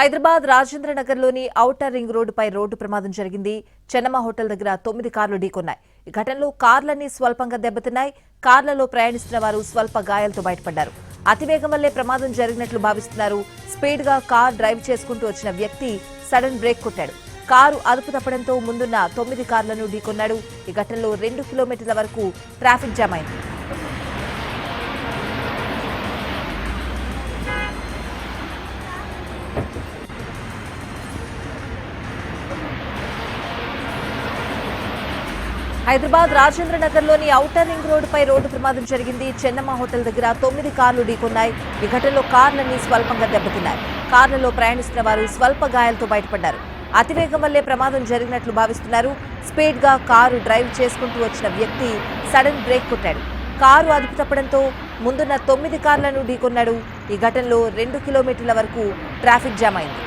హైదరాబాద్ రాజేంద్ర నగర్లోని outer ring రోడ్డుపై road ప్రమాదం జరిగింది. చెన్నమ్మ హోటల్ దగ్గర 9 కార్లు ఢీకొన్నాయి. ఈ ఘటనలో కార్లన్నీ స్వల్పంగా దెబ్బతిన్నాయి. కార్లలో ప్రయాణిస్తున్న వారు స్వల్ప గాయాలతో బయటపడ్డారు. అతివేగం వల్లే ప్రమాదం జరిగినట్లు భావిస్తున్నారు. స్పీడ్ గా కార్ డ్రైవ్ చేసుకుంటూ వచ్చిన వ్యక్తి సడన్ బ్రేక్ కొట్టాడు. కారు అదుపు తప్పడంతో ముందున్న 9 కార్లను ఢీకొన్నాడు. ఈ ఘటనలో 2 కిలోమీటర్ల వరకు ట్రాఫిక్ జామ్ అయింది. హైదరాబాద్ రాజేంద్ర నగర్లోని ఔటర్ రింగ్ రోడ్డుపై రోడ్డు ప్రమాదం జరిగింది. చెన్నమ్మ హోటల్ దగ్గర 9 కార్లు ఢీకొన్నాయి. ఈ ఘటనలో కార్లన్నీ స్వల్పంగా దెబ్బతిన్నాయి. కార్లలో ప్రయాణిస్తున్న వారు స్వల్ప గాయాలతో బయటపడ్డారు. అతివేగం వల్లే ప్రమాదం జరిగినట్లు భావిస్తున్నారు. స్పీడ్ గా కారు డ్రైవ్ చేసుకుంటూ వచ్చిన వ్యక్తి సడన్ బ్రేక్ కొట్టాడు. కారు అదుపు తప్పడంతో ముందున్న 9 కార్లను ఢీకొన్నాడు. ఈ ఘటనలో 2 కిలోమీటర్ల వరకు ట్రాఫిక్ జామ్ అయింది.